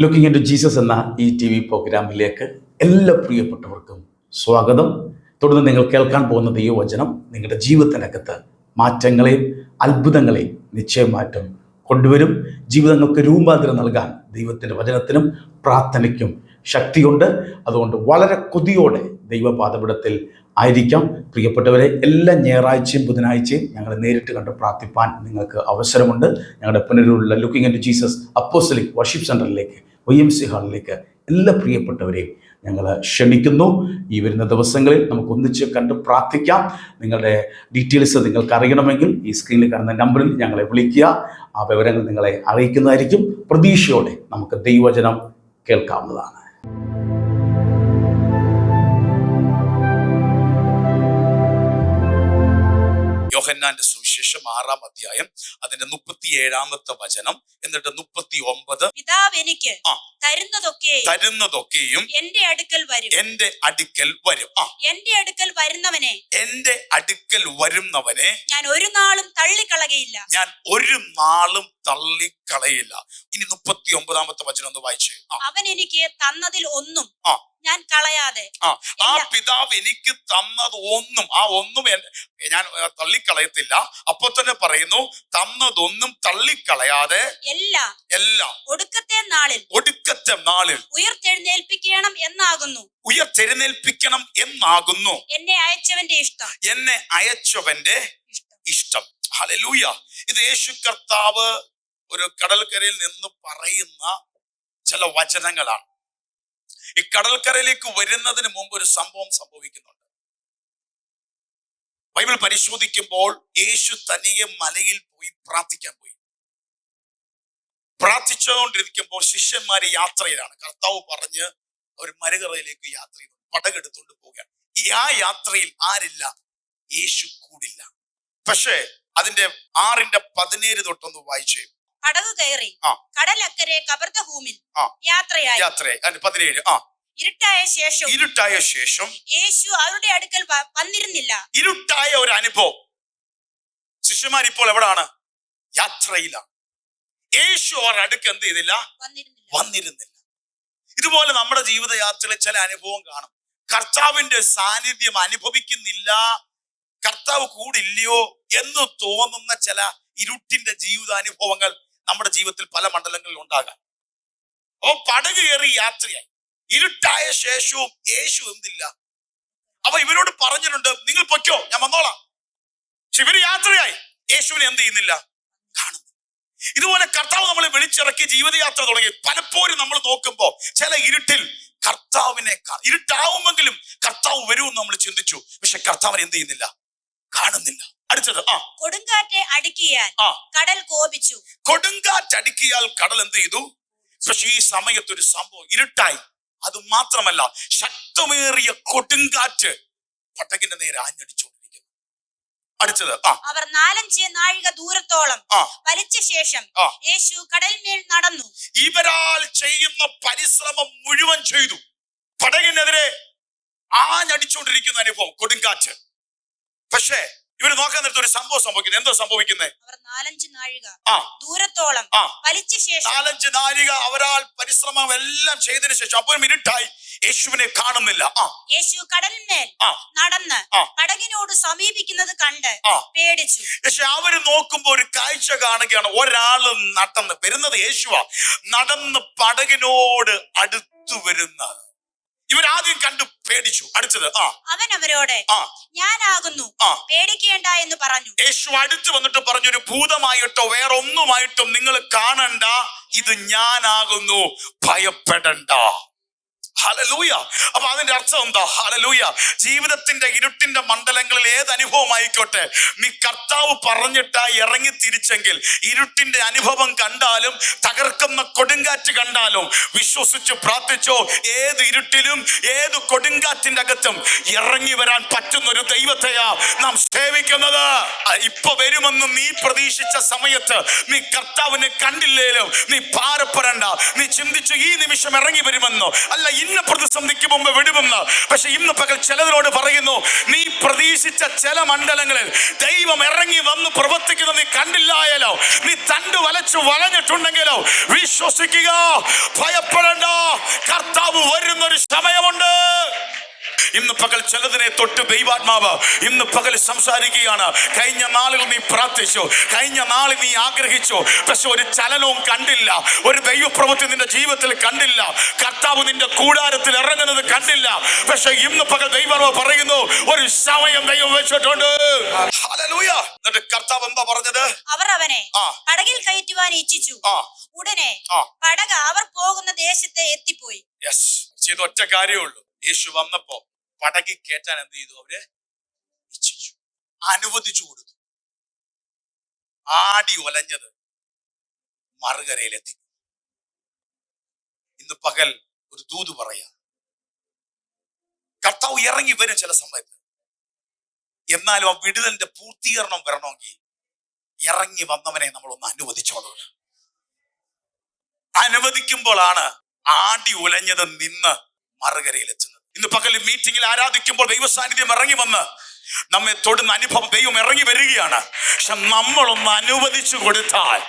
Looking into Jesus എന്ന ഈ TV പ്രോഗ്രാമിലേക്ക് എല്ലാ പ്രിയപ്പെട്ടവർക്കും സ്വാഗതം. തുടർന്ന് നിങ്ങൾ കേൾക്കാൻ പോകുന്ന ദൈവവചനം നിങ്ങളുടെ ജീവിതത്തിനകത്ത് മാറ്റങ്ങളെയും അത്ഭുതങ്ങളെയും നിശ്ചയമായിട്ടും കൊണ്ടുവരും. ജീവിതങ്ങൾക്ക് രൂപാന്തരം നൽകാൻ ദൈവത്തിൻ്റെ വചനത്തിനും പ്രാർത്ഥനയ്ക്കും ശക്തിയുണ്ട്. അതുകൊണ്ട് വളരെ കൊതിയോടെ ദൈവപാദപീഠത്തിൽ ആയിരിക്കാം. പ്രിയപ്പെട്ടവരെ, എല്ലാ ഞായറാഴ്ചയും ബുധനാഴ്ചയും ഞങ്ങൾ നേരിട്ട് കണ്ട് പ്രാർത്ഥിപ്പാൻ നിങ്ങൾക്ക് അവസരമുണ്ട്. ഞങ്ങളുടെ പുനരൂരിലുള്ള looking into Jesus apostolic worship സെൻ്ററിലേക്ക് YMC ഹാളിലേക്ക് എല്ലാ പ്രിയപ്പെട്ടവരെയും ഞങ്ങൾ ക്ഷണിക്കുന്നു. ഈ വരുന്ന ദിവസങ്ങളിൽ നമുക്ക് ഒന്നിച്ച് കണ്ട് പ്രാർത്ഥിക്കാം. നിങ്ങളുടെ ഡീറ്റെയിൽസ് നിങ്ങൾക്ക് അറിയണമെങ്കിൽ ഈ സ്ക്രീനിൽ കാണുന്ന നമ്പറിൽ ഞങ്ങളെ വിളിക്കുക. ആ വിവരങ്ങൾ നിങ്ങളെ അറിയിക്കുന്നതായിരിക്കും. പ്രതീക്ഷയോടെ നമുക്ക് ദൈവവചനം കേൾക്കാവുന്നതാണ്. യോഹന്നാന്റെ സുവിശേഷം 6-ാം അധ്യായം അതിന്റെ 37-ാമത്തെ വചനം, എന്നിട്ട് 39. പിതാവ് എനിക്ക് തരുന്നതൊക്കെയും എന്റെ അടുക്കൽ വരും. എന്റെ അടുക്കൽ വരുന്നവനെ ഞാൻ ഒരു നാളും തള്ളിക്കളകയില്ല. ഇനി 39-ാമത്തെ വചനം ഒന്ന് വായിച്ചേ. അവൻ എനിക്ക് തന്നതിൽ ഒന്നും ഞാൻ കളയാതെ, ആ പിതാവ് എനിക്ക് തന്നത് ഒന്നും, ആ ഒന്നും ഞാൻ തള്ളിക്കളയത്തില്ല. അപ്പൊ തന്നെ പറയുന്നു, തന്നതൊന്നും തള്ളിക്കളയാതെ എല്ലാം ഒടുക്കത്തെ നാളിൽ ഉയർത്തെഴുന്നേൽപ്പിക്കണം എന്നാകുന്നു എന്നെ അയച്ചവന്റെ ഇഷ്ടം. ഹല്ലേലൂയ. ഇത് യേശു കർത്താവ് ഒരു കടൽക്കരയിൽ നിന്ന് പറയുന്ന ചില വചനങ്ങളാണ്. ഈ കടൽക്കരയിലേക്ക് വരുന്നതിന് മുമ്പ് ഒരു സംഭവം സംഭവിക്കുന്നുണ്ട്. ബൈബിൾ പരിശോധിക്കുമ്പോൾ യേശു തനിയെ മലയിൽ പോയി പ്രാർത്ഥിക്കാൻ പോയി. പ്രാർത്ഥിച്ചുകൊണ്ടിരിക്കുമ്പോൾ ശിഷ്യന്മാര് യാത്രയിലാണ്. കർത്താവ് പറഞ്ഞ് അവർ മരുകറയിലേക്ക് യാത്ര ചെയ്തു, പടകെടുത്തുകൊണ്ട് പോവുകയാണ്. ആ യാത്രയിൽ ആരില്ല? യേശു കൂടില്ല. പക്ഷേ അതിന്റെ 6:17 തൊട്ടൊന്ന് വായിച്ചേ. പടകു കയറി കടലക്കരെ കബർദഹൂമിൽ യാത്രയായി. 17. ഇരുട്ടായ ശേഷം യേശു അവരുടെ അടുക്കൽ വന്നിരുന്നില്ല. ഇരുട്ടായ ഒരു അനുഭവം. ശിഷ്യന്മാർ ഇപ്പോൾ എവിടാണ്? യാത്രയിലാണ്. യേശു അവരുടെ അടുക്ക് എന്ത് ചെയ്തില്ല? വന്നിരുന്നില്ല. ഇതുപോലെ നമ്മുടെ ജീവിതയാത്രയിൽ ചില അനുഭവം കാണും. കർത്താവിന്റെ സാന്നിധ്യം അനുഭവിക്കുന്നില്ല, കർത്താവ് കൂടില്ലയോ എന്ന് തോന്നുന്ന ചില ഇരുട്ടിന്റെ ജീവിതാനുഭവങ്ങൾ നമ്മുടെ ജീവിതത്തിൽ പല മണ്ഡലങ്ങളിൽ ഉണ്ടാകാം. പടക് കയറി യാത്രയായി. ഇരുട്ടായ ശേഷവും യേശു എന്തില്ല. അപ്പൊ ഇവരോട് പറഞ്ഞിട്ടുണ്ട്, നിങ്ങൾ പൊയ്ക്കോ, ഞാൻ വന്നോളാം. പക്ഷെ ഇവര് യാത്രയായി, യേശുവിനെ എന്ത് ചെയ്യുന്നില്ല, കാണുന്നു. ഇതുപോലെ കർത്താവ് നമ്മളെ വിളിച്ചിറക്കി ജീവിതയാത്ര തുടങ്ങി. പലപ്പോഴും നമ്മൾ നോക്കുമ്പോ ചില ഇരുട്ടിൽ കർത്താവിനെ ഇരുട്ടാവുമെങ്കിലും കർത്താവ് വരുമെന്ന് നമ്മൾ ചിന്തിച്ചു. പക്ഷെ കർത്താവിനെ എന്ത് ചെയ്യുന്നില്ല, കാണുന്നില്ല. അടുത്തത്, കൊടുങ്കാറ്റ് അടിക്കിയാൽ കടൽ കോപിച്ചു. കൊടുങ്കാറ്റടിക്കിയാൽ കടൽ എന്ത് ചെയ്തു? പക്ഷെ ഈ സമയത്ത് ഒരു സംഭവം, ഇരുട്ടായി. അത് മാത്രമല്ല, ശക്തമേറിയ കൊടുങ്കാറ്റ് പടകിന്റെ നേരെ ആഞ്ഞടിച്ചുകൊണ്ടിരിക്കുന്നു. അടുത്തത്, അവർ 4-5 നാഴിക ദൂരത്തോളം വലിച്ച ശേഷം യേശു കടലിന്മേൽ നടന്നു. ഇവരാൽ ചെയ്യുന്ന പരിശ്രമം മുഴുവൻ ചെയ്തു. പടകിനെതിരെ ആഞ്ഞടിച്ചുകൊണ്ടിരിക്കുന്ന അനുഭവം, കൊടുങ്കാറ്റ്. പക്ഷേ ഇവര് നോക്കാൻ നേരത്തെ ഒരു സംഭവം സംഭവിക്കുന്നത്. എന്തോ സംഭവിക്കുന്നത്? അവർ 4-5 നാഴിക ദൂരത്തോളം വലിച്ച ശേഷം 4-5 നാഴിക അവരാൽ പരിശ്രമം എല്ലാം ചെയ്തതിനു ശേഷം അപ്പോൾ ഇരുട്ടായി, യേശുവിനെ കാണുന്നില്ല. യേശു കടലിന്മേൽ നടന്ന് പടകിനോട് സമീപിക്കുന്നത് കണ്ട് പേടിച്ചു. പക്ഷെ അവര് നോക്കുമ്പോ ഒരു കാഴ്ച കാണുകയാണ്. ഒരാള് നടന്ന് വരുന്നത്, യേശുവാ, നടന്ന് പടകിനോട് അടുത്തു വരുന്ന. ഇവരാദ്യം കണ്ടു പേടിച്ചു. അടുത്തത്, അവൻ അവരോട് ഞാനാകുന്നു, പേടിക്കേണ്ട എന്ന് പറഞ്ഞു. യേശു അടുത്ത് വന്നിട്ട് പറഞ്ഞു, ഒരു ഭൂതമായിട്ടോ വേറെ ഒന്നുമായിട്ടും നിങ്ങൾ കാണണ്ട, ഇത് ഞാനാകുന്നു, ഭയപ്പെടണ്ട. ഹല്ലേലൂയ. അപ്പൊ അതിന്റെ അർത്ഥം എന്താ? ഹല്ലേലൂയ. ജീവിതത്തിന്റെ ഇരുട്ടിന്റെ മണ്ഡലങ്ങളിൽ ഏത് അനുഭവമായിക്കോട്ടെ, നീ കർത്താവ് പറഞ്ഞിട്ടാ ഇറങ്ങി തിരിച്ചെങ്കിൽ, ഇരുട്ടിന്റെ അനുഭവം കണ്ടാലും തകർക്കുന്ന കൊടുങ്കാറ്റ് കണ്ടാലും വിശ്വസിച്ച് പ്രാർത്ഥിച്ചോ. ഏത് ഇരുട്ടിലും ഏത് കൊടുങ്കാറ്റിന്റെ അകത്തും ഇറങ്ങി വരാൻ പറ്റുന്ന ഒരു ദൈവത്തെയാ നാം സേവിക്കുന്നത്. ഇപ്പൊ വരുമെന്ന് നീ പ്രതീക്ഷിച്ച സമയത്ത് നീ കർത്താവിനെ കണ്ടില്ലേലും നീ ഭാരപ്പെടണ്ട. നീ ചിന്തിച്ചു ഈ നിമിഷം ഇറങ്ങി വരുമെന്നോ, അല്ല ഇന്ന പ്രതിസന്ധിക്ക് മുമ്പ് വിടുമെന്ന്. പക്ഷെ ഇന്ന് പകൽ ചിലതിനോട് പറയുന്നു, നീ പ്രതീക്ഷിച്ച ചില മണ്ഡലങ്ങളിൽ ദൈവം ഇറങ്ങി വന്ന് പ്രവർത്തിക്കുന്നത് നീ കണ്ടില്ലായാലോ, നീ തണ്ടു വലച്ചു വളഞ്ഞിട്ടുണ്ടെങ്കിലോ, വിശ്വസിക്കുക, ഭയപ്പെട ഇന്ന് പകൽ ചിലതിനെ തൊട്ട് ദൈവാത്മാവ് ഇന്ന് പകൽ സംസാരിക്കുകയാണ്. കഴിഞ്ഞ നാളുകൾ നീ പ്രാർത്ഥിച്ചു, കഴിഞ്ഞ നാളിൽ നീ ആഗ്രഹിച്ചു, പക്ഷെ ഒരു ചലനവും കണ്ടില്ല, ഒരു ദൈവപ്രവൃത്തി നിന്റെ ജീവിതത്തിൽ കണ്ടില്ല, കർത്താവ് നിന്റെ കൂടാരത്തിൽ ഇറങ്ങുന്നത് കണ്ടില്ല. പക്ഷെ ഇന്ന് പകൽ ദൈവാത്മാവ് പറയുന്നു, ഒരു സമയം ദൈവം വെച്ചിട്ടുണ്ട്. ഹല്ലേലൂയ. എന്നിട്ട് കർത്താവ് എന്താ പറഞ്ഞത്? അവർ അവനെ പടകിൽ കയറ്റുവാൻ ഇച്ഛിച്ചു. ഉടനെ പടക അവർ പോകുന്ന ദേശത്തെ എത്തിപ്പോയി. ചെയ്ത ഒറ്റ കാര്യമുള്ളൂ. യേശു വന്നപ്പോ പടകിൽ കയറ്റാൻ എന്ത് ചെയ്തു? അവര് ഇച്ഛിച്ചു, അനുവദിച്ചു കൊടുത്തു. ആടി ഒലഞ്ഞത് മറുകരയിലെത്തി. ഇന്ന് പകൽ ഒരു ദൂത് പറയാ, കർത്താവ് ഇറങ്ങി വരും ചില സമയത്ത്. എന്നാലും ആ വിടുതലിന്റെ പൂർത്തീകരണം വരണമെങ്കിൽ ഇറങ്ങി വന്നവനെ നമ്മളൊന്ന് അനുവദിച്ചോളൂ. അനുവദിക്കുമ്പോഴാണ് ആടി ഉലഞ്ഞത് നിന്ന് മറുകരയിലെത്തുന്നത്. ഇന്ന് പകൽ മീറ്റിംഗിൽ ആരാധിക്കുമ്പോൾ ദൈവസാന്നിധ്യം ഇറങ്ങി വന്ന് നമ്മെ തൊടുന്ന അനുഭവം ദൈവം ഇറങ്ങി വരികയാണ്. പക്ഷെ നമ്മളൊന്ന് അനുവദിച്ചു കൊടുത്താൽ,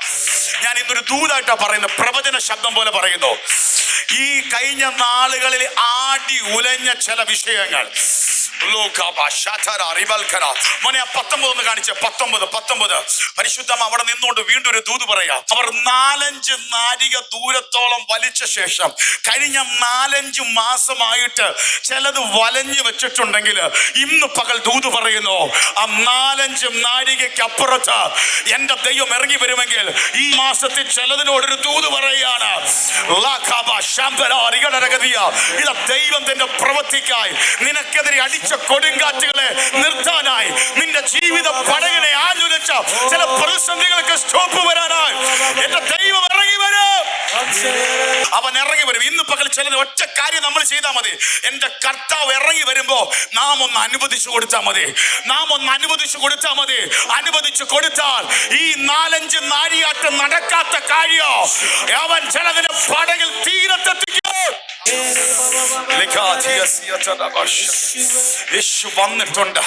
ഞാൻ ഇന്നൊരു ദൂതായിട്ടാ പറയുന്നത്, പ്രവചന ശബ്ദം പോലെ പറയുന്നു, ഈ കഴിഞ്ഞ നാളുകളിൽ ആടി ഉലഞ്ഞ ചില വിഷയങ്ങൾ 19 കാണിച്ച് 19 പരിശുദ്ധം അവിടെ നിന്നുകൊണ്ട് വീണ്ടും ഒരു ദൂത് പറയാം. അവർ 4-5 നാഴിക ദൂരത്തോളം വലിച്ച ശേഷം കഴിഞ്ഞ 4-5 മാസമായിട്ട് ചിലത് വലഞ്ഞു വെച്ചിട്ടുണ്ടെങ്കിൽ ഇന്ന് പകൽ ദൂത് പറയുന്നു, ആ 4-5 നാഴികയ്ക്ക് അപ്പുറത്ത് എന്റെ ദൈവം ഇറങ്ങി വരുമെങ്കിൽ ഈ മാസത്തിൽ ചിലതിനോടൊരു ദൂത് പറയുകയാണ്. ഇത് ദൈവത്തിന്റെ പ്രവൃത്തിക്കായി നിനക്കെതിരെ അടിച്ച കൊടുങ്കാറ്റുകളെ നിർത്താനായി, നിന്റെ ജീവിത പടകിനെ ആഞ്ഞുലച്ച ചില പ്രതിസന്ധികൾക്ക് സ്റ്റോപ്പ് വരാനായി എന്റെ ദൈവം ഇറങ്ങി വരും. അവൻ ഇറങ്ങി വരും. ഇന്ന് പകൽ ചിലത് ഒറ്റ കാര്യം നമ്മൾ ചെയ്താൽ മതി. എന്റെ കർത്താവ് ഇറങ്ങി വരുമ്പോ നാം ഒന്ന് അനുവദിച്ചു കൊടുത്താൽ മതി. അനുവദിച്ചു കൊടുത്താൽ ഈ 4-5 നാഴിയാട്ട് നടക്കാത്ത കാര്യം അവൻ ചിലതിന് പടകിൽ തീരത്തെത്തിക്കും. യേശു വന്നിട്ടുണ്ട്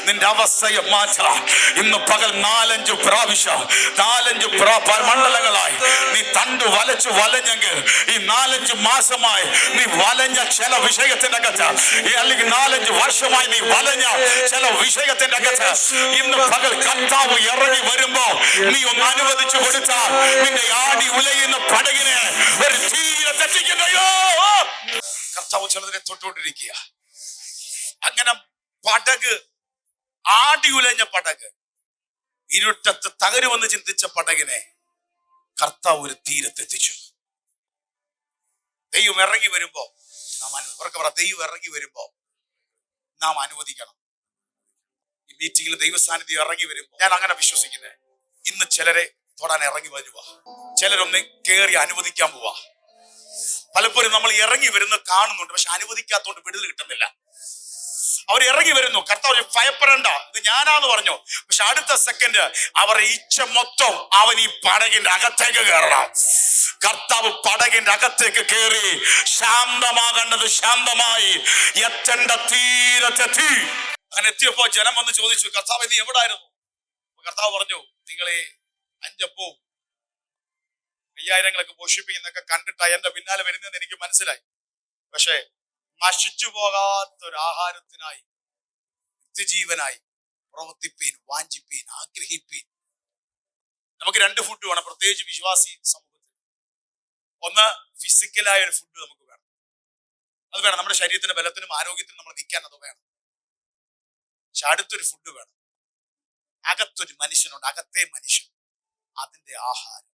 നിന്റെ അവസ്ഥയെ മാറ്റാം. ഇന്ന് പകൽ 4-5 പ്രാവശ്യം 4-5 മണ്ഡലങ്ങളായി നീ തണ്ടു വലഞ്ഞെങ്കിൽ ഈ 4-5 മാസമായി നീ വലഞ്ഞ ചില വിഷയത്തിന്റെ അകത്ത്, അല്ലെങ്കിൽ 4-5 വർഷമായി നീ വലഞ്ഞ ചില വിഷയത്തിന്റെ അകത്ത് ഇന്ന് പകൽ കർത്താവ് ഇറങ്ങി വരുമ്പോ നീ ഒന്ന് അനുവദിച്ചു കൊടുത്താൽ നിന്റെ ആടി ഉലയുന്ന പടകിനെ ഒരു തീരത്തെത്തിക്കുന്നയോ. കർത്താവ് ചിലതിനെ തൊട്ടുകൊണ്ടിരിക്കുക. അങ്ങനെ പടക്, ആടി ഉലഞ്ഞ പടക്, ഇരുട്ടത്ത് തകരുമെന്ന് ചിന്തിച്ച പടകിനെ കർത്താവ് ഒരു തീരത്തെത്തിച്ചു. ദൈവം ഇറങ്ങി വരുമ്പോ ദൈവം ഇറങ്ങി വരുമ്പോ നാം അനുവദിക്കണം. ഈ മീറ്റിംഗിൽ ദൈവസാന്നിധ്യം ഇറങ്ങി വരുമ്പോ ഞാൻ അങ്ങനെ വിശ്വസിക്കുന്നത്, ഇന്ന് ചിലരെ തൊടാൻ ഇറങ്ങി വരുവാ, ചിലരൊന്ന് കേറി അനുവദിക്കാൻ പോവാ. പലപ്പോഴും നമ്മൾ ഇറങ്ങി വരുന്ന കാണുന്നുണ്ട്, പക്ഷെ അനുവദിക്കാത്തോണ്ട് വിടുതൽ കിട്ടുന്നില്ല. അവർ ഇറങ്ങി വരുന്നു, കർത്താവ് ഭയപ്പെടേണ്ട ഇത് ഞാനാന്ന് പറഞ്ഞു. പക്ഷെ അടുത്ത സെക്കൻഡ് അവരുടെ ഇച്ഛ മൊത്തം അവൻ ഈ പടകിന്റെ അകത്തേക്ക് കയറണം. കർത്താവ് പടകിന്റെ അകത്തേക്ക് കയറി ശാന്തമാകേണ്ടത് ശാന്തമായി എത്തേണ്ട തീരത്തെത്തി. അങ്ങനെ എത്തിയപ്പോ ജനം വന്ന് ചോദിച്ചു, കർത്താവ് നീ എവിടായിരുന്നു? കർത്താവ് പറഞ്ഞു, നിങ്ങളെ 5 അപ്പവും 5000 പോഷിപ്പിക്കുന്നൊക്കെ കണ്ടിട്ടാ എന്റെ പിന്നാലെ വരുന്നതെന്ന് എനിക്ക് മനസ്സിലായി. പക്ഷെ നശിച്ചു പോകാത്തൊരു ആഹാരത്തിനായി, നിത്യജീവനായി പ്രവർത്തിപ്പീൻ, വാഞ്ചിപ്പീൻ, ആഗ്രഹിപ്പീൻ. നമുക്ക് 2 ഫുഡ് വേണം, പ്രത്യേകിച്ച് വിശ്വാസി സമൂഹത്തിൽ. ഒന്ന് ഫിസിക്കലായ ഒരു ഫുഡ് നമുക്ക് വേണം, അത് വേണം, നമ്മുടെ ശരീരത്തിന്റെ ബലത്തിനും ആരോഗ്യത്തിനും നമ്മൾ നിൽക്കാൻ അത് വേണം. പക്ഷെ അടുത്തൊരു ഫുഡ് വേണം, അകത്തൊരു മനുഷ്യനുണ്ട്, അകത്തെ മനുഷ്യൻ, അതിന്റെ ആഹാരം.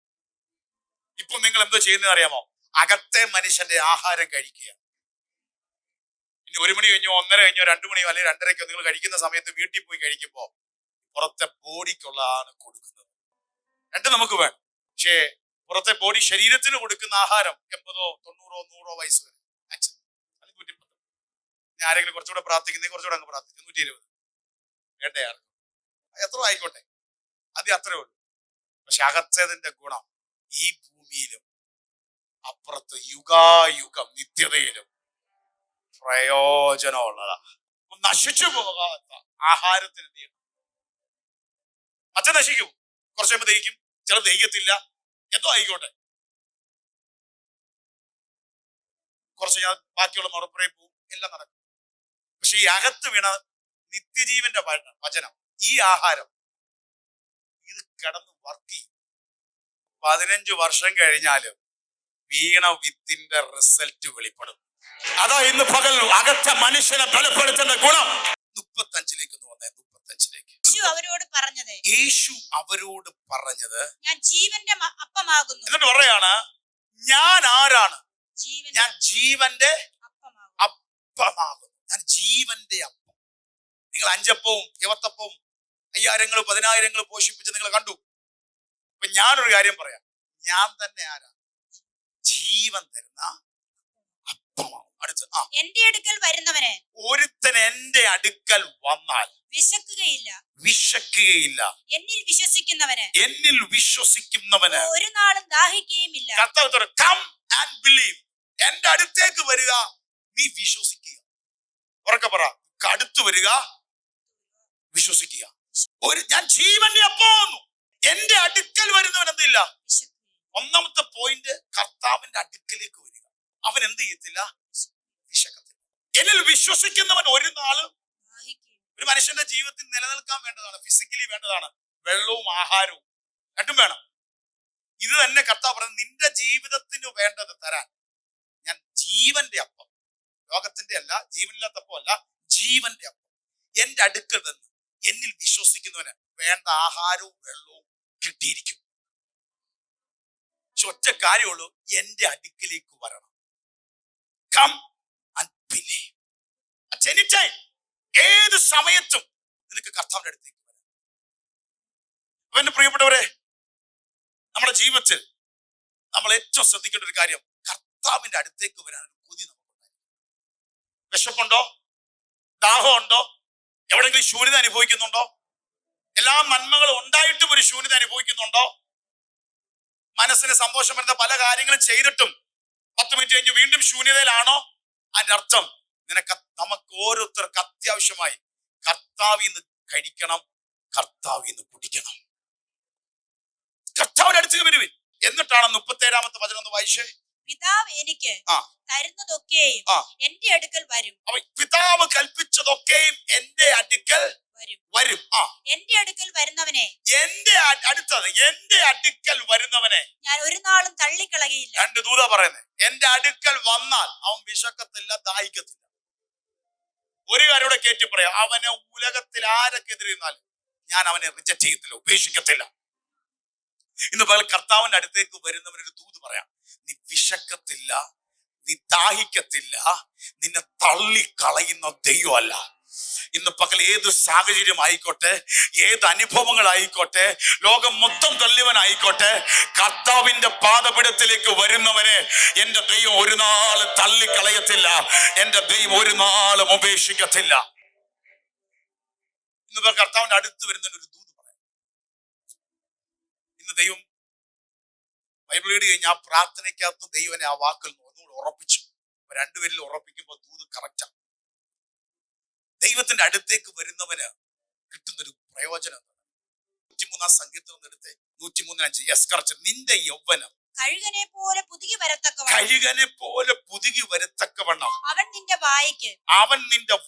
ഇപ്പൊ നിങ്ങൾ എന്തോ ചെയ്യുന്നത് അറിയാമോ? അകത്തെ മനുഷ്യന്റെ ആഹാരം കഴിക്കുക. ഇനി 1 മണി കഴിഞ്ഞോ 1:30 കഴിഞ്ഞോ 2 മണിയോ അല്ലെങ്കിൽ 2:30 നിങ്ങൾ കഴിക്കുന്ന സമയത്ത് വീട്ടിൽ പോയി കഴിക്കുമ്പോ പുറത്തെ ബോഡിക്കുള്ളതാണ് കൊടുക്കുന്നത്. 2 നമുക്ക് വേണം. പക്ഷേ പുറത്തെ ബോഡി ശരീരത്തിന് കൊടുക്കുന്ന ആഹാരം 80, 90, 100 വയസ്സ് വരെ, അല്ലെങ്കിൽ 110. ഞാൻ ആരെങ്കിലും കുറച്ചുകൂടെ പ്രാർത്ഥിക്കുന്നേ, കുറച്ചുകൂടെ അങ്ങ് പ്രാർത്ഥിക്കും, 120 വേണ്ടേ, ആർക്കും എത്ര ആയിക്കോട്ടെ, അത് അത്രേ ഉള്ളൂ. പക്ഷെ അകത്തേതിന്റെ ഗുണം ഈ ഭൂമിയിലും അപ്പുറത്ത് യുഗായുഗം നിത്യതയിലും പ്രയോജനമുള്ളതാ. നശിച്ചു പോകാത്ത ആഹാരത്തിന് എന്ത് ചെയ്യണം? മറ്റേ നശിക്കും, കുറച്ച് കഴിയുമ്പോൾ ദഹിക്കും, ചിലത് ദഹിക്കത്തില്ല, എന്തോ ആയിക്കോട്ടെ. കുറച്ച് ഞാൻ ബാക്കിയുള്ള മറുപുറയിൽ പോവും, എല്ലാം നടക്കും. പക്ഷെ ഈ അകത്ത് വീണ നിത്യജീവന്റെ വചനം, ഈ ആഹാരം ഇത് കിടന്ന് വർക്ക് ചെയ്യും. 15 വർഷം കഴിഞ്ഞാലും വീണ വിത്തിന്റെ റിസൾട്ട് വെളിപ്പെടും. അതാ ഇന്ന് പകൽ അകത്തെ മനുഷ്യനെ ബലപ്പെടുത്തേണ്ട ഗുണം. 35 വന്നേ, 35. അവരോട് പറഞ്ഞത്, യേശു അവരോട് പറഞ്ഞത്, ഞാൻ ജീവന്റെ അപ്പമാകുന്നു. എന്നിട്ട് പറയാണ്, ഞാൻ ആരാണ്? ജീവൻ, ഞാൻ ജീവന്റെ അപ്പമാകുന്നു. അപ്പമാകുന്നു. ഞാൻ ജീവന്റെ അപ്പം. നിങ്ങൾ 5 അപ്പവും 7 അപ്പവും 5000 10,000 പോഷിപ്പിച്ച് നിങ്ങൾ കണ്ടു. അപ്പൊ ഞാനൊരു കാര്യം പറയാം, ഞാൻ തന്നെ ആരാ? ജീവൻ തരുന്ന അപ്പമാകും. അടുത്ത്, എന്റെ അടുക്കൽ വരുന്നവന് ഒരുത്തൻ എന്റെ അടുക്കൽ വന്നാൽ വിശക്കുകയില്ല. എന്നിൽ വിശ്വസിക്കുന്നവന് ഒരു നാളും ദാഹിക്കുകയുമില്ല. കർത്താവ് കം ആൻഡ് ബിലീവ്. എന്റെ അടുത്തേക്ക് വരിക, നീ വിശ്വസിക്കുക. ഉറക്കെ പറ, അടുത്ത് വരിക, വിശ്വസിക്കുക. ഞാൻ ജീവന്റെ അപ്പം. എന്റെ അടുക്കൽ വരുന്നവൻ എന്തില്ല? ഒന്നാമത്തെ പോയിന്റ്, കർത്താവിന്റെ അടുക്കലേക്ക് വരിക. അവൻ എന്ത് ചെയ്യത്തില്ല? വിശക്കത്തില്ല. എന്നിൽ വിശ്വസിക്കുന്നവൻ ഒരു നാളും. ഒരു മനുഷ്യന്റെ ജീവിതത്തിൽ നിലനിൽക്കാൻ വേണ്ടതാണ്, ഫിസിക്കലി വേണ്ടതാണ് വെള്ളവും ആഹാരവും, രണ്ടും വേണം. ഇത് തന്നെ കർത്താവ് പറഞ്ഞു, നിന്റെ ജീവിതത്തിന് വേണ്ടത് തരാൻ ഞാൻ ജീവന്റെ അപ്പം, ലോകത്തിന്റെ അല്ല, ജീവനില്ലാത്തപ്പം അല്ല, ജീവന്റെ അപ്പം എന്റെ അടുക്കൽ വന്ന് എന്നിൽ വിശ്വസിക്കുന്നവന് വേണ്ട ആഹാരവും വെള്ളവും കിട്ടിയിരിക്കും. പക്ഷെ ഒറ്റ കാര്യമുള്ളൂ, എന്റെ അടുക്കലേക്ക് വരണം. Come and believe. At any time, ഏത് സമയത്തും നിനക്ക് കർത്താവിന്റെ അടുത്തേക്ക് വരാം. അപ്പൊ എന്റെ പ്രിയപ്പെട്ടവരെ, നമ്മുടെ ജീവിതത്തിൽ നമ്മൾ ഏറ്റവും ശ്രദ്ധിക്കേണ്ട ഒരു കാര്യം, കർത്താവിന്റെ അടുത്തേക്ക് വരാൻ ഒരു കൊതി നമുക്കുണ്ടായി. വിശപ്പുണ്ടോ? ദാഹമുണ്ടോ? എവിടെയെങ്കിലും ശൂന്യത അനുഭവിക്കുന്നുണ്ടോ? എല്ലാ നന്മകളും ഉണ്ടായിട്ടും ഒരു ശൂന്യത അനുഭവിക്കുന്നുണ്ടോ? മനസ്സിന് സന്തോഷം വരുന്ന പല കാര്യങ്ങളും ചെയ്തിട്ടും 10 മിനിറ്റ് കഴിഞ്ഞ് വീണ്ടും ശൂന്യതയിലാണോ? അതിന്റെ അർത്ഥം നമുക്ക് ഓരോരുത്തർക്ക് അത്യാവശ്യമായി കർത്താവിന്ന് കഴിക്കണം, കർത്താവിന്ന് കുടിക്കണം. കർത്താവിന്റെ അടുത്തേക്ക് വരുവിൻ. എന്നിട്ടാണ് 37-ാമത്തെ വചനം ഒന്ന് വായിച്ചേ. പിതാവ് എനിക്ക് തരുന്നതൊക്കെയും എന്റെ അടുക്കൽ വരും. പിതാവ് കൽപ്പിച്ചതൊക്കെയും എന്റെ അടുക്കൽ വരും. എന്റെ അടുക്കൽ വരുന്നവനെ, എന്റെ അടുക്കൽ വരുന്നവനെ ഞാൻ ഒരു നാളും തള്ളിക്കളകയില്ല. 2 ദൂത പറയുന്നത്, എന്റെ അടുക്കൽ വന്നാൽ അവൻ വിശക്കത്തില്ല, ദാഹിക്കത്തില്ല. ഒരു കാര്യം കൂടെ കേറ്റി പറയാം, അവനെ ഉലകത്തിൽ ആരൊക്കെതിരെന്നാലും ഞാൻ അവനെ റിജക്ട് ചെയ്യത്തില്ല, ഉപേക്ഷിക്കത്തില്ല. ഇന്ന് പകൽ കർത്താവിന്റെ അടുത്തേക്ക് വരുന്നവനൊരു ദൂത് പറയാം, നീ വിശക്കത്തില്ല, നീ ദാഹിക്കത്തില്ല, നിന്നെ തള്ളിക്കളയുന്ന ദൈവമല്ല. ഇന്ന് പകൽ ഏത് സാഹചര്യം ആയിക്കോട്ടെ, ഏത് അനുഭവങ്ങളായിക്കോട്ടെ, ലോകം മൊത്തം തള്ളിയവനായിക്കോട്ടെ, കർത്താവിന്റെ പാദപീഠത്തിലേക്ക് വരുന്നവനെ എന്റെ ദൈവം ഒരു നാളും തള്ളിക്കളയത്തില്ല, എന്റെ ദൈവം ഒരു നാളും ഉപേക്ഷിക്കത്തില്ല. ഇന്ന് കർത്താവിന്റെ അടുത്ത് വരുന്നതിന് ഒരു ദൂത് പറയാം. ഇന്ന് ദൈവം ബൈബിൾ റീഡ് കഴിഞ്ഞ ആ പ്രാർത്ഥനയ്ക്കകത്ത് ദൈവനെ ആ വാക്കിൽ ഒന്നുകൂടെ ഉറപ്പിച്ചു. 2 പേരിൽ ഉറപ്പിക്കുമ്പോൾ ദൂത് കറക്റ്റാണ്. ദൈവത്തിന്റെ അടുത്തേക്ക് വരുന്നവന് കിട്ടുന്നൊരു പ്രയോജനം. 103-ാം സങ്കീർത്തനം എടുത്തേ, 103:5. Yes, correct. നിന്റെ യൗവനം കഴുകനെ പോലെ പുതുകി വരത്തക്കവണ്ണം അവൻ നിന്റെ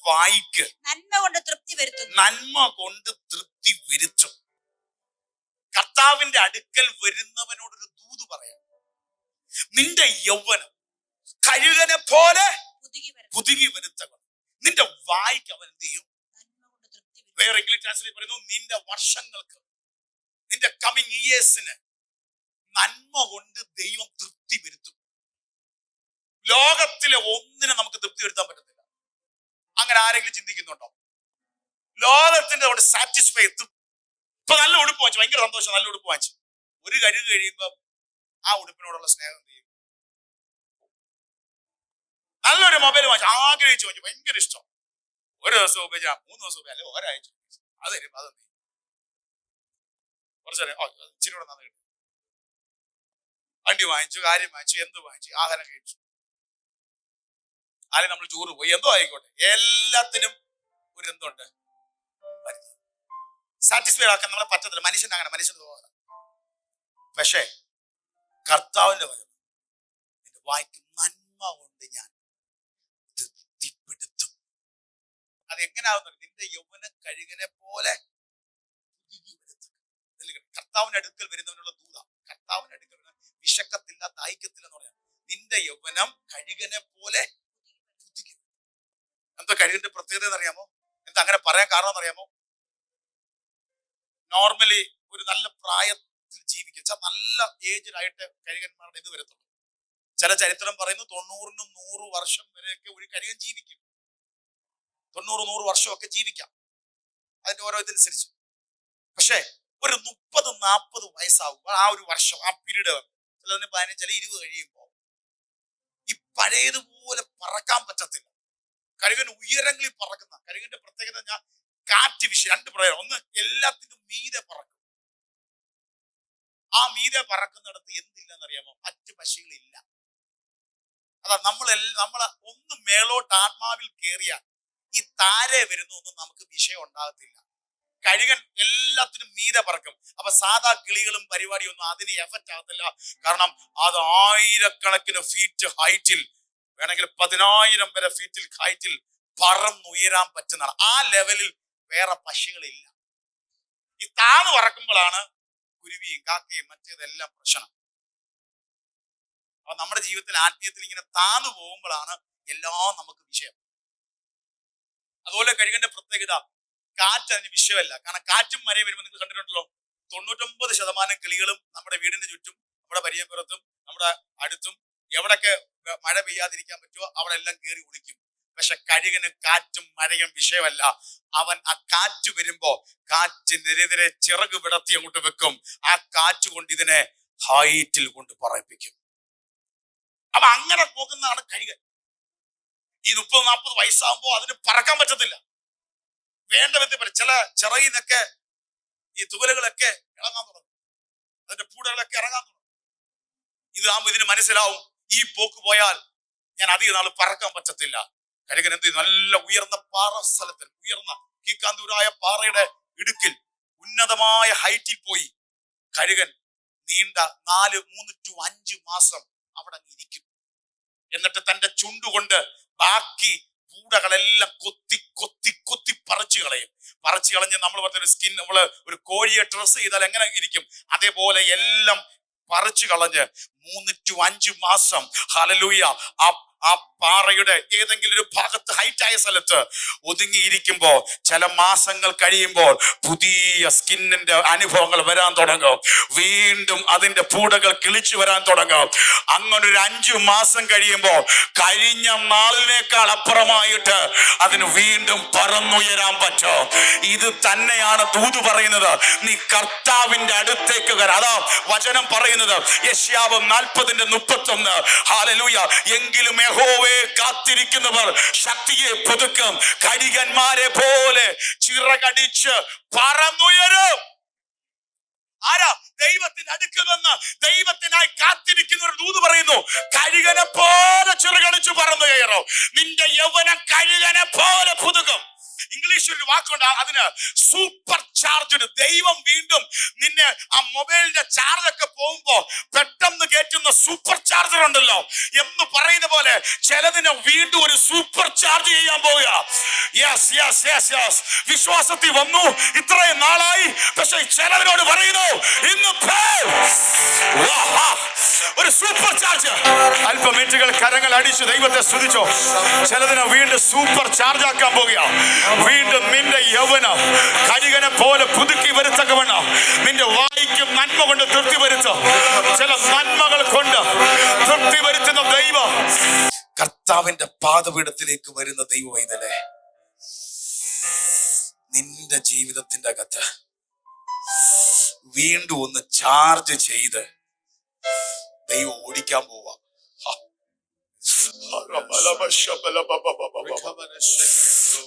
വായിക്ക് നന്മ കൊണ്ട് തൃപ്തി വരുത്തും. കർത്താവിന്റെ അടുക്കൽ വരുന്നവനോടൊരു ദൂത് പറയാം, നിന്റെ യൗവനം കഴുകനെ പോലെ പുതുകി വരുത്തവണ്ണം നിന്റെ വായിക്ക് അവൻ എന്ത് ചെയ്യും? വേറെ ഇംഗ്ലീഷ് ട്രാൻസ്ലേറ്റ് പറയുന്നു, നിന്റെ വർഷങ്ങൾക്ക്, നിന്റെ കമ്മിങ് ഇയേഴ്സിന് നന്മ കൊണ്ട് ദൈവം തൃപ്തി വരുത്തും. ലോകത്തിലെ ഒന്നിനെ നമുക്ക് തൃപ്തി വരുത്താൻ പറ്റത്തില്ല. അങ്ങനെ ആരെങ്കിലും ചിന്തിക്കുന്നുണ്ടോ? ലോകത്തിന്റെ സാറ്റിസ്ഫൈ. ഇപ്പൊ നല്ല ഉടുപ്പ് വാങ്ങിച്ചു, ഭയങ്കര സന്തോഷം, നല്ല ഉടുപ്പ് വാങ്ങിച്ചു. ഒരു കഴുകി കഴിയുമ്പോ ആ ഉടുപ്പിനോടുള്ള സ്നേഹം എന്ത് ചെയ്യും? നല്ലൊരു മൊബൈൽ വാങ്ങിച്ചു, ആഗ്രഹിച്ചു വാങ്ങിച്ചു, ഭയങ്കര ഇഷ്ടം. ഒരു ദിവസം ഉപയോഗിച്ചാൽ 3 ദിവസം ഉപയോഗിച്ചാൽ, അല്ലെ ഒരാഴ്ച അത് തരും. അതെന്ത് കുറച്ചറിയാം, ഇച്ചിരി കൂടെ നന്ദി കിട്ടും. വണ്ടി വാങ്ങിച്ചു, കാര്യം വാങ്ങിച്ചു, എന്ത് വാങ്ങിച്ചു, ആഹാരം കഴിച്ചു, ആരും നമ്മൾ ടൂറ് പോയി, എന്തോ ആയിക്കോട്ടെ, എല്ലാത്തിനും ഒരു എന്തുണ്ട്, സാറ്റിസ്ഫൈഡ് ആക്കാൻ നമ്മളെ പറ്റത്തില്ല. മനുഷ്യൻ തോന്നുന്നത്. പക്ഷേ കർത്താവിന്റെ വചനം, എന്റെ വായിക്ക് നന്മ കൊണ്ട് ഞാൻ തൃപ്തിപ്പെടുത്തും. എങ്ങനെ ആവുന്നത്? നിന്റെ യൗവനം കഴുകനെ പോലെ കർത്താവിന്റെ അടുക്കൽ വരുന്നവനുള്ള ദൂത. കർത്താവിന്റെ അടുക്കൽ വിശക്കത്തില്ല, ദാഹിക്കത്തില്ല എന്ന് പറയാം. നിന്റെ യൗവനം കഴുകനെ പോലെ. എന്താ കഴുകന്റെ പ്രത്യേകത എന്നറിയാമോ? എന്താ അങ്ങനെ പറയാൻ കാരണം എന്നറിയാമോ? നോർമലി ഒരു നല്ല പ്രായത്തിൽ ജീവിക്കുക, നല്ല ഏജ്ഡ് ആയിട്ട് കഴുകന്മാരുടെ ഇത് വരത്തുള്ളൂ. ചില ചരിത്രം പറയുന്നു 90-100 വർഷം വരെയൊക്കെ ഒരു കഴുകൻ ജീവിക്കും. 90-100 വർഷമൊക്കെ ജീവിക്കാം, അതിന്റെ ഓരോ ഇതനുസരിച്ച്. പക്ഷെ ഒരു 30-40 വയസ്സാകുമ്പോൾ ആ ഒരു വർഷം, ആ പീരീഡ്, ചിലതിന് 15, ചില 20 കഴിയുമ്പോൾ ഈ പഴയതുപോലെ പറക്കാൻ പറ്റത്തില്ല. കഴുകൻ ഉയരങ്ങളിൽ പറക്കുന്ന കഴുകന്റെ പ്രത്യേകത ഞാൻ കാറ്റ് വിഷയം 2 പ്രയോജനം. ഒന്ന്, എല്ലാത്തിനും മീതെ പറക്കും. ആ മീതെ പറക്കുന്നിടത്ത് എന്തില്ലെന്നറിയാമോ? മറ്റ് പക്ഷികളില്ല. അതാ നമ്മളെ ഒന്ന് മേളോട്ട് ആത്മാവിൽ കയറിയാൽ ഈ താരെ വരുന്നൊന്നും നമുക്ക് വിഷയം ഉണ്ടാകത്തില്ല. കഴുകൻ എല്ലാത്തിനും മീതെ പറക്കും. അപ്പൊ സാധാ കിളികളും പരിപാടിയൊന്നും അതിന് എഫക്റ്റ് ആകത്തില്ല. കാരണം അത് 1000കണക്കിന് ഫീറ്റ് ഹൈറ്റിൽ, വേണമെങ്കിൽ 10,000 വരെ ഫീറ്റിൽ ഹൈറ്റിൽ പറന്നുയരാൻ പറ്റുന്നതാണ്. ആ ലെവലിൽ വേറെ പക്ഷികളില്ല. ഈ താന്ന് പറക്കുമ്പോഴാണ് കുരുവിയും കാക്കയും മറ്റേതെല്ലാം പ്രശ്നം. അപ്പൊ നമ്മുടെ ജീവിതത്തിൽ ആത്മീയത്തിൽ ഇങ്ങനെ താന്നു പോകുമ്പോഴാണ് എല്ലാം നമുക്ക് വിഷയം. അതുപോലെ കഴുകന്റെ പ്രത്യേകത, കാറ്റ് അതിന് വിഷയമല്ല. കാരണം കാറ്റും മഴയും വരുമ്പോൾ നിങ്ങൾ കണ്ടിട്ടുണ്ടല്ലോ, 99% കിളികളും നമ്മുടെ വീടിന്റെ ചുറ്റും, നമ്മുടെ പരിചയപ്പുറത്തും, നമ്മുടെ അടുത്തും എവിടൊക്കെ മഴ പെയ്യാതിരിക്കാൻ പറ്റുമോ അവിടെ എല്ലാം കയറി ഒളിക്കും. പക്ഷെ കഴുകന് കാറ്റും മഴയും വിഷയമല്ല. അവൻ ആ കാറ്റ് വരുമ്പോ കാറ്റിനെതിരെ ചിറക് വിടത്തി അങ്ങോട്ട് വെക്കും. ആ കാറ്റ് കൊണ്ട് ഇതിനെ ഹൈറ്റിൽ കൊണ്ട് പറയിപ്പിക്കും. അപ്പൊ അങ്ങനെ പോകുന്നതാണ് കഴുകൻ. ഈ 30-40 വയസ്സാകുമ്പോ അതിന് പറക്കാൻ പറ്റത്തില്ല. വേണ്ട വിധത്തിൽ ചില ചിറകിൽ നിന്നൊക്കെ ഈ തുകലുകളൊക്കെ ഇറങ്ങാൻ തുടങ്ങും, അതിന്റെ പൂടകളൊക്കെ ഇറങ്ങാൻ തുടങ്ങും. ഇതാകുമ്പോ ഇതിന് മനസ്സിലാവും, ഈ പോക്ക് പോയാൽ ഞാൻ അധിക നാൾ പറക്കാൻ പറ്റത്തില്ല. കഴുകൻ എന്ത് ചെയ്തു? നല്ല ഉയർന്ന പാറ സ്ഥലത്തിൽ, ഉയർന്ന കീക്കാന്തൂരായ പാറയുടെ ഇടുക്കിൽ, ഉന്നതമായ ഹൈറ്റിൽ പോയി കഴുകൻ നീണ്ട 3 to 5 മാസം അവിടെ ഇരിക്കും. എന്നിട്ട് തന്റെ ചുണ്ടുകൊണ്ട് ബാക്കി പൂടകളെല്ലാം കൊത്തി കൊത്തി കൊത്തി പറിച്ചു കളയും. പറിച്ചു കളഞ്ഞ് നമ്മൾ പറഞ്ഞൊരു സ്കിൻ, നമ്മള് ഒരു കോഴിയെ ഡ്രസ് ചെയ്താൽ എങ്ങനെ ഇരിക്കും, അതേപോലെ എല്ലാം പറിച്ചു കളഞ്ഞ് 3 to 5 മാസം ഹല്ലേലൂയ ആ പാറയുടെ ഏതെങ്കിലും ഒരു ഭാഗത്ത് ഹൈറ്റായ സ്ഥലത്ത് ഒതുങ്ങിയിരിക്കുമ്പോ ചില മാസങ്ങൾ കഴിയുമ്പോൾ പുതിയ സ്കിന്നിന്റെ അനുഭവങ്ങൾ വരാൻ തുടങ്ങും. വീണ്ടും അതിന്റെ പൂടകൾ കിളിച്ചു വരാൻ തുടങ്ങും. അങ്ങനെ ഒരു 5 മാസം കഴിയുമ്പോൾ കഴിഞ്ഞ നാളിനേക്കാൾ അപ്പുറമായിട്ട് അതിന് വീണ്ടും പറന്നുയരാൻ പറ്റും. ഇത് തന്നെയാണ് ദൂത് പറയുന്നത്. നീ കർത്താവിന്റെ അടുത്തേക്ക് വരാം. അതാ വചനം പറയുന്നത്, യെശയ്യാവ് 40:31. ഹല്ലേലൂയ. എങ്കിലും യഹോവയെ കാത്തിരിക്കുന്നവർ ശക്തിയെ പുതുക്കും, കഴുകന്മാരെ പോലെ ചിറകടിച്ച് പറന്നുയരും. ആരാ? ദൈവത്തിന്റെ അടുക്കൽ നിന്ന് ദൈവത്തിനായി കാത്തിരിക്കുന്നവർ ദൂത് പറയുന്നു, കഴുകനെ പോലെ ചിറകടിച്ച് പറന്നു കയറും. നിന്റെ യൗവനം കഴുകനെ പോലെ പുതുക്കും. ഇംഗ്ലീഷിൽ ഒരു വാക്കുണ്ട് അതിന്, സൂപ്പർ ചാർജ്ഡ്. ദൈവം വീണ്ടും നിന്നെ ആ മൊബൈലിന്റെ ചാർജൊക്കെ പോകുമ്പോ പെട്ടെന്ന് കയറ്റുന്ന സൂപ്പർ ചാർജർ ഉണ്ടല്ലോ എന്ന് പറയുന്ന പോലെ ചിലതിനെ വീണ്ടും ഒരു സൂപ്പർ ചാർജ് ചെയ്യാൻ പോവുക. യെസ് യെസ് യെസ് യെസ് വിശ്വാസത്തിൽ വന്നു ഇത്രയും നാളായി, പക്ഷെ ചിലതിനോട് പറയുന്നു ഇന്ന് ഒരു സൂപ്പർ ചാർജ്. അല്പ മിനിറ്റുകൾ കരങ്ങൾ അടിച്ചു ദൈവത്തെ സ്തുതിച്ചോ. ചിലതിനെ വീണ്ടും സൂപ്പർ ചാർജ് ആക്കാൻ പോവുക. വീണ്ടും നിന്റെ യൗവനം കഴുകനെ പോലെ പുതുക്കി വരുത്തക്കവണ്ണം നിന്റെ വായിക്കും നന്മ കൊണ്ട് തൃപ്തി വരുത്തും. ചില നന്മകൾ കൊണ്ട് തൃപ്തി വരുത്തുന്ന ദൈവം, കർത്താവിന്റെ പാദപീഠത്തിലേക്ക് വരുന്ന ദൈവം ഇതല്ലേ നിന്റെ ജീവിതത്തിന്റെ അകത്ത് വീണ്ടും ഒന്ന് ചാർജ് ചെയ്ത് ദൈവം ഓടിക്കാൻ പോവാ.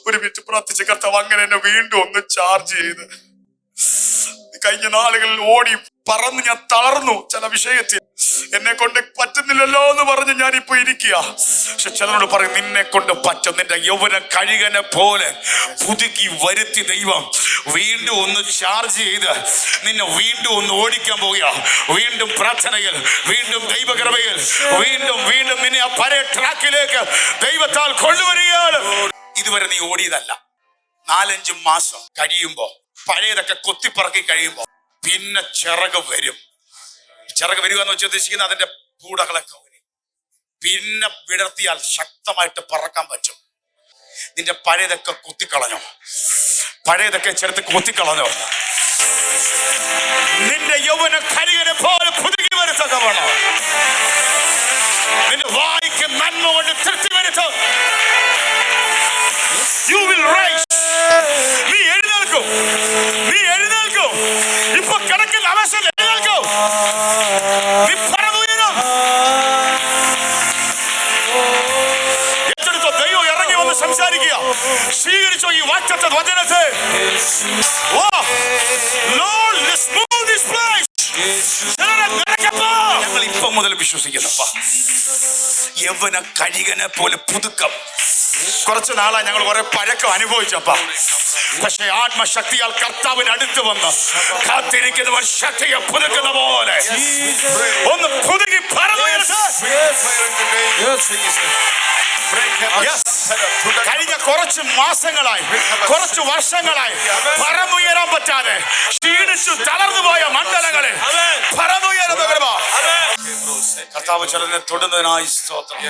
ഒരു മിനിറ്റ് പ്രാർത്ഥിച്ച കർത്താവ് അങ്ങനെ എന്നെ വീണ്ടും ഒന്ന് ചാർജ് ചെയ്ത്. കഴിഞ്ഞ നാളുകളിൽ ഓടി പറന്ന് ഞാൻ തളർന്നു. ചില വിഷയത്തിൽ എന്നെ കൊണ്ട് പറ്റുന്നില്ലല്ലോ എന്ന് പറഞ്ഞ് ഞാൻ ഇപ്പൊ ഇരിക്കുക. പക്ഷെ ചിലരോട് പറയും നിന്നെ കൊണ്ട് പറ്റും. നിന്റെ യൗവനം കഴുകനെ പോലെ പുതുക്കി വരുത്തി ദൈവം വീണ്ടും ഒന്ന് ചാർജ് ചെയ്ത് നിന്നെ വീണ്ടും ഒന്ന് ഓടിക്കാൻ പോവുക. വീണ്ടും പ്രാർത്ഥനയിൽ, വീണ്ടും ദൈവകൃപയിൽ, വീണ്ടും വീണ്ടും നിന്നെ ആ പഴയ ട്രാക്കിലേക്ക് ദൈവത്താൽ കൊണ്ടുവരികയാണ്. ഇതുവരെ നീ ഓടിയതല്ല, 4-5 മാസം കഴിയുമ്പോ പഴയതൊക്കെ കൊത്തിപ്പറക്കി കഴിയുമ്പോ പിന്നെ ചിറക് വരും. ചിറക് വരിക എന്ന് വെച്ചാൽ ഉദ്ദേശിക്കുന്നത് അതിന്റെ പൂടകളൊക്കെ വരും. പിന്നെ വിടർത്തിയാൽ ശക്തമായിട്ട് പറക്കാൻ പറ്റും. നിന്റെ പഴയതൊക്കെ കുത്തിക്കളഞ്ഞോ, പഴയതൊക്കെ ചേർത്ത് കുത്തിക്കളഞ്ഞോ. നിന്റെ യൗവന കരികനെ പോലെ പുതുക്കി വരുത്തകവണോ. നിന്റെ വായിക്ക് നന്മ കൊണ്ട് തൃപ്തി വരുത്തും. You will rise. നീ എഴുന്നേൽക്കും, നീ എഴുന്നേൽക്കും. ഇപ്പൊ കിടക്കുന്ന അവസ്ഥ എഴുന്നേൽക്കും. നീ പറന്നുയരും. ഏറ്റെടുത്തോ, ദൈവം ഇറങ്ങി വന്ന് സംസാരിക്കുക. സ്വീകരിച്ചോ ഈ വാക്തത്വ വചനത്തെ. Lord, let's move this place. ഞങ്ങൾ ഇപ്പൊ മുതൽ വിശ്വസിക്കുന്നപ്പ യൗവന കരികനെ പോലെ പുതുക്കം. കുറച്ചു നാളായി ഞങ്ങൾ കുറെ പഴക്കം അനുഭവിച്ചപ്പ, പക്ഷെ ആത്മശക്തിയാൽ കർത്താവിന് അടുത്ത് വന്ന് കാത്തിരിക്കുന്നവർ ശക്തിയെ പുതുക്കുന്ന പോലെ ഒന്ന് പുതുക്കി കഴിഞ്ഞ കുറച്ച് മാസങ്ങളായി, കുറച്ച് വർഷങ്ങളായി പറന്നുയരാൻ പറ്റാതെ ക്ഷീണിച്ചു തളർന്നു പോയ മണ്ഡലങ്ങളെ പറന്നുയരുന്ന കർത്താവ് ചിലതിനെ തൊടുന്നതിനായി സ്തോത്രം.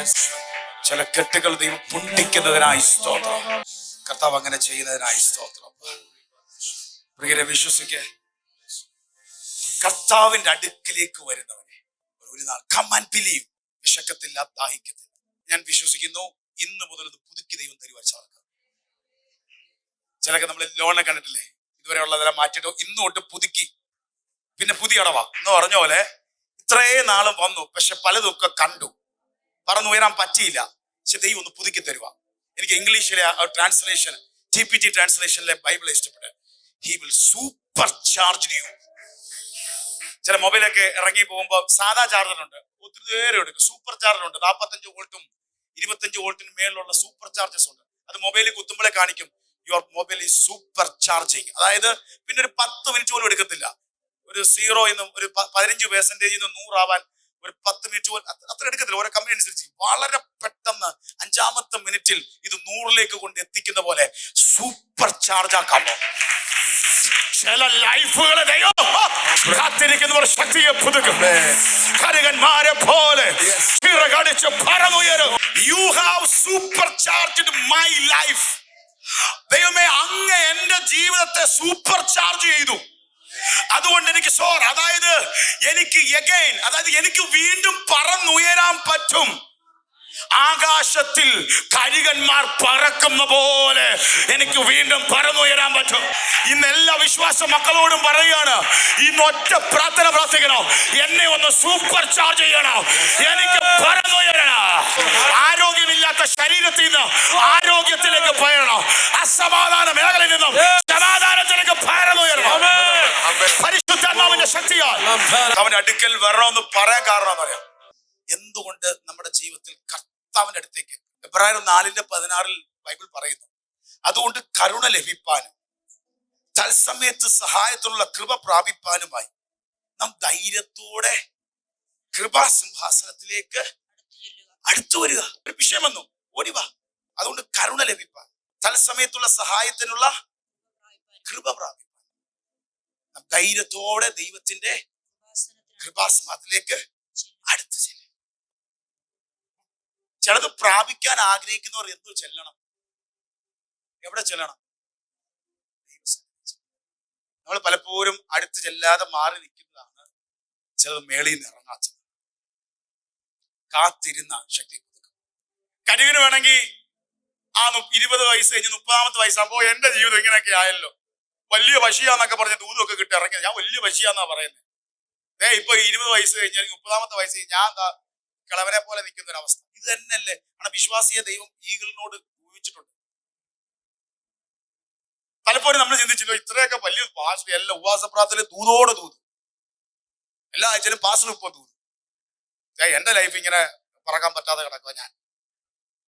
ചില കെട്ടുകൾ ദൈവം പൊട്ടിക്കുന്നതിനായി സ്തോത്രം. കർത്താവ് അങ്ങനെ ചെയ്യുന്നതിനായി സ്തോത്രം. പ്രിയരെ, വിശ്വസിക്കേ, കർത്താവിന്റെ അടുക്കിലേക്ക് വരുന്നവനെ ഒരു നാൾ കം ആൻഡ് ബിലീവ്. വിശക്കത്തില്ല, ദാഹിക്കത്തില്ല. ഞാൻ വിശ്വസിക്കുന്നു ഇന്ന് മുതൽ ഇത് പുതുക്കി ദൈവം തരുവാൻ സാധിക്കും. ചിലക്ക് നമ്മൾ ലോണ് കണ്ടിട്ടില്ലേ, ഇതുവരെ ഉള്ളതെല്ലാം മാറ്റിയിട്ട് ഇന്ന് തൊട്ട് പുതുക്കി, പിന്നെ പുതിയ അടവാ എന്ന് പറഞ്ഞ പോലെ ഇത്രയും നാളും വന്നു, പക്ഷെ പലതൊക്കെ കണ്ടു, പറന്നുയരാൻ പറ്റിയില്ല. പക്ഷെ ദൈവം ഒന്ന് പുതുക്കി തരുക. എനിക്ക് ഇംഗ്ലീഷിലെ ട്രാൻസ്ലേഷൻ, TPT ട്രാൻസ്ലേഷനിലെ ബൈബിൾ ഇഷ്ടപ്പെട്ടു. He will supercharge you. ചില മൊബൈലൊക്കെ ഇറങ്ങി പോകുമ്പോൾ സാധാ ചാർജറുണ്ട്, ഒത്തിരി നേരം എടുക്കും. സൂപ്പർ ചാർജറുണ്ട്, 45 വോൾട്ടും 25 വോൾട്ടിന് മേലുള്ള സൂപ്പർ ചാർജസ് ഉണ്ട്. അത് മൊബൈലിൽ കുത്തുമ്പോഴേ കാണിക്കും your mobile is super charging. അതായത് പിന്നെ ഒരു 10 മിനിറ്റ് പോലും എടുക്കത്തില്ല. ഒരു 0 ഒരു 15% 100 ആവാൻ ഒരു 10 മിനിറ്റ് പോലും അത്ര എടുക്കത്തില്ല. ഓരോ കമ്പനി അനുസരിച്ച് വളരെ പെട്ടെന്ന് 5-ാമത്തെ മിനിറ്റിൽ ഇത് 100-ലേക്ക് കൊണ്ട് എത്തിക്കുന്ന പോലെ സൂപ്പർ ചാർജ് ആക്കാമോ. ചില ലൈഫുകളെ കാത്തിരിക്കുന്നവർ ശക്തിയെ പുതുക്കും. കരുകന്മാരെ പോലെ ചിറകടിച്ച് പറന്നുയരും. You have supercharged my life. ദൈവമേ, അങ്ങ് എന്റെ ജീവിതത്തെ സൂപ്പർ ചാർജ് ചെയ്തു. അതുകൊണ്ട് എനിക്ക് അതായത് എനിക്ക് വീണ്ടും പറന്നുയരാൻ പറ്റും. ആകാശത്തിൽ കഴുകന്മാർ പറക്കുന്ന പോലെ എനിക്ക് വീണ്ടും പറന്നുയരാൻ പറ്റും. ഇന്ന് എല്ലാ വിശ്വാസ മക്കളോടും പറയുകയാണ്, ഇന്ന് ഒറ്റ പ്രാർത്ഥന പ്രാർത്ഥിക്കണോ, എന്നെ ഒന്ന് സൂപ്പർ ചാർജ് ചെയ്യണോ, എനിക്ക് പറന്നുയരണം. ആരോഗ്യമില്ലാത്ത ശരീരത്തിൽ നിന്ന് ആരോഗ്യത്തിലേക്ക് പയറണം. അസമാധാന മേഖലയിൽ നിന്നും സമാധാനത്തിലേക്ക് പറന്നുയരണം. പരിശുദ്ധാത്മാവിന്റെ ശക്തിയാൽ അവന്റെ അടുക്കൽ വരണമെന്ന് പറയാൻ കാരണം എന്നറിയാം. എന്തുകൊണ്ട് നമ്മുടെ ജീവിതത്തിൽ കർത്താവിന്റെ അടുത്തേക്ക് എബ്രായർ 4:16 ബൈബിൾ പറയുന്നു, അതുകൊണ്ട് കരുണ ലഭിപ്പാനും തത്സമയത്ത് സഹായത്തിനുള്ള കൃപ പ്രാപിപ്പാനുമായി നാം ധൈര്യത്തോടെ കൃപാസിംഹാസനത്തിലേക്ക് അടുത്തു വരിക. ഒരു വിഷയം വന്നു, ഓടിവാ. അതുകൊണ്ട് കരുണ ലഭിപ്പാൻ, തത്സമയത്തുള്ള സഹായത്തിനുള്ള കൃപ പ്രാപിപ്പാൻ നാം ധൈര്യത്തോടെ ദൈവത്തിന്റെ കൃപാസിംഹാസനത്തിലേക്ക് അടുത്തു ചെല്ലും. ചിലത് പ്രാപിക്കാൻ ആഗ്രഹിക്കുന്നവർ എന്തോ ചെല്ലണം. എവിടെ ചെല്ലണം? നമ്മൾ പലപ്പോഴും അടുത്ത് ചെല്ലാതെ മാറി നിൽക്കുന്നതാണ് ചിലത് മേളിൽ നിന്ന് ഇറങ്ങാത്തത്. കാത്തിരുന്ന ശക്തി കൊടുക്കും. കരുവിന് വേണമെങ്കിൽ 20 വയസ്സ് കഴിഞ്ഞ് 30-ാമത്തെ വയസ്സാകുമ്പോ എന്റെ ജീവിതം ഇങ്ങനെയൊക്കെ ആയല്ലോ, വലിയ വശിയാന്നൊക്കെ പറഞ്ഞ് ദൂതമൊക്കെ കിട്ടി ഇറങ്ങിയത്, ഞാൻ വലിയ വശിയാന്നാ പറയുന്നത്. ഇപ്പൊ 20 വയസ്സ് കഴിഞ്ഞാൽ 30-ാമത്തെ വയസ്സ് ഞാൻ കിളവനെ പോലെ നിൽക്കുന്ന ഒരു അവസ്ഥ. ഇത് തന്നെയല്ലേ ആണ് വിശ്വാസിയെ ദൈവം ഈഗിളിനോട് ഊഹിച്ചിട്ടുണ്ട്. പലപ്പോഴും നമ്മൾ ചിന്തിച്ചല്ലോ, ഇത്രയൊക്കെ വലിയ പാസ്റ്റർ എല്ലാ ഉപവാസ പ്രാർത്ഥനയിൽ ദൂതോടെ ദൂത്, എല്ലാ ആഴ്ചയിലും പാസ്റ്റർ ഇപ്പൊ ദൂത്. എന്റെ ലൈഫ് ഇങ്ങനെ പറക്കാൻ പറ്റാതെ കിടക്കുക. ഞാൻ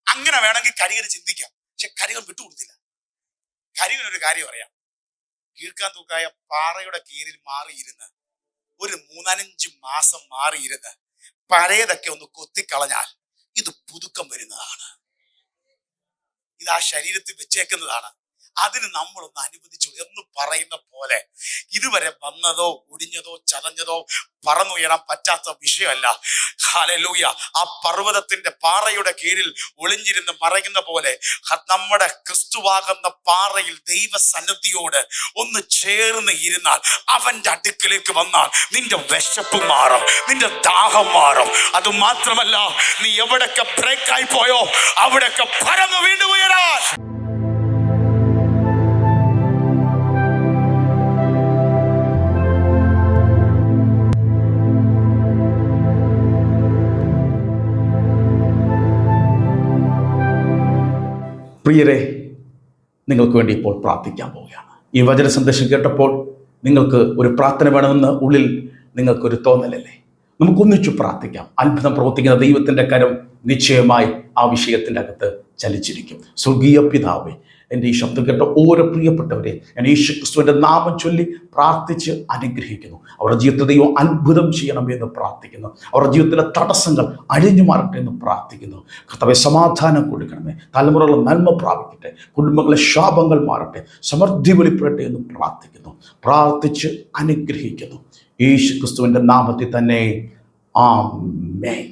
അങ്ങനെ വേണമെങ്കിൽ കരികന് ചിന്തിക്കാം, പക്ഷെ കരികൻ വിട്ടുകൊടുത്തില്ല. കരികനൊരു കാര്യം അറിയാം, കീഴ്ക്കാൻ തൂക്കായ പാറയുടെ കീഴിൽ മാറിയിരുന്ന് ഒരു 3-5 മാസം മാറിയിരുന്ന് പഴയതൊക്കെ ഒന്ന് കൊത്തിക്കളഞ്ഞാൽ ഇത് പുതുക്കം വരുന്നതാണ്. ഇത് ആ ശരീരത്തിൽ വെച്ചേക്കുന്നതാണ്. അതിന് നമ്മളൊന്ന് അനുവദിച്ചു എന്ന് പറയുന്ന പോലെ ഇതുവരെ വന്നതോ ഒടിഞ്ഞതോ ചതഞ്ഞതോ പറന്നുയരാൻ പറ്റാത്ത വിഷയമല്ല. ഹല്ലേലൂയ. ആ പർവ്വതത്തിന്റെ പാറയുടെ കീഴിൽ ഒളിഞ്ഞിരുന്ന് മറയുന്ന പോലെ നമ്മുടെ ക്രിസ്തുവാകുന്ന പാറയിൽ ദൈവസന്നിധിയോട് ഒന്ന് ചേർന്ന് ഇരുന്നാൽ, അവന്റെ അടുക്കിലേക്ക് വന്നാൽ നിന്റെ വിശപ്പ് മാറും, നിന്റെ ദാഹം മാറും. അത് മാത്രമല്ല, നീ എവിടൊക്കെ ബ്രേക്കായി പോയോ അവിടൊക്കെ പറന്ന് വീണ്ടും ഉയരാൻ. പ്രിയരെ, നിങ്ങൾക്ക് വേണ്ടി ഇപ്പോൾ പ്രാർത്ഥിക്കാൻ പോവുകയാണ്. ഈ വചന സന്ദേശം കേട്ടപ്പോൾ നിങ്ങൾക്ക് ഒരു പ്രാർത്ഥന വേണമെന്ന് ഉള്ളിൽ നിങ്ങൾക്കൊരു തോന്നലല്ലേ? നമുക്കൊന്നിച്ചു പ്രാർത്ഥിക്കാം. അത്ഭുതം പ്രവർത്തിക്കുന്ന ദൈവത്തിൻ്റെ കരം നിശ്ചയമായി ആ വിഷയത്തിൻ്റെ അകത്ത് ചലിച്ചിരിക്കും. സ്വർഗീയ പിതാവേ, എൻ്റെ ഈ ശബ്ദം കേട്ട ഓരോ പ്രിയപ്പെട്ടവരെ ഞാൻ യേശു ക്രിസ്തുവിൻ്റെ നാമം ചൊല്ലി പ്രാർത്ഥിച്ച് അനുഗ്രഹിക്കുന്നു. അവരുടെ ജീവിതത്തിൽ ദൈവം അത്ഭുതം ചെയ്യണമെന്ന് പ്രാർത്ഥിക്കുന്നു. അവരുടെ ജീവിതത്തിലെ തടസ്സങ്ങൾ അഴിഞ്ഞു മാറട്ടെ എന്ന് പ്രാർത്ഥിക്കുന്നു. കർത്താവേ, സമാധാനം കൊടുക്കണമേ. തലമുറകൾ നന്മ പ്രാപിക്കട്ടെ. കുടുംബങ്ങളെ ശാപങ്ങൾ മാറട്ടെ. സമൃദ്ധി വെളിപ്പെടട്ടെ എന്ന് പ്രാർത്ഥിക്കുന്നു. പ്രാർത്ഥിച്ച് അനുഗ്രഹിക്കുന്നു. യേശു ക്രിസ്തുവിൻ്റെ നാമത്തിൽ തന്നെ ആമേൻ.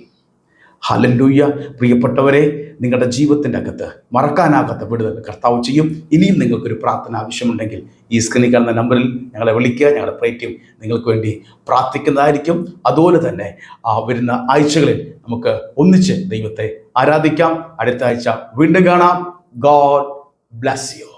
ഹല്ലേലൂയ. പ്രിയപ്പെട്ടവരെ, നിങ്ങളുടെ ജീവിതത്തിൻ്റെ അകത്ത് മറക്കാനാകാത്ത വിടുതൽ കർത്താവ് ചെയ്യും. ഇനിയും നിങ്ങൾക്കൊരു പ്രാർത്ഥന ആവശ്യമുണ്ടെങ്കിൽ ഈ സ്ക്രീനിൽ കാണുന്ന നമ്പറിൽ ഞങ്ങളെ വിളിക്കുക. ഞങ്ങളുടെ പ്രേറ്റ് ടീം നിങ്ങൾക്ക് വേണ്ടി പ്രാർത്ഥിക്കുന്നതായിരിക്കും. അതുപോലെ തന്നെ വരുന്ന ആഴ്ചകളിൽ നമുക്ക് ഒന്നിച്ച് ദൈവത്തെ ആരാധിക്കാം. അടുത്ത ആഴ്ച വീണ്ടും കാണാം. God bless you.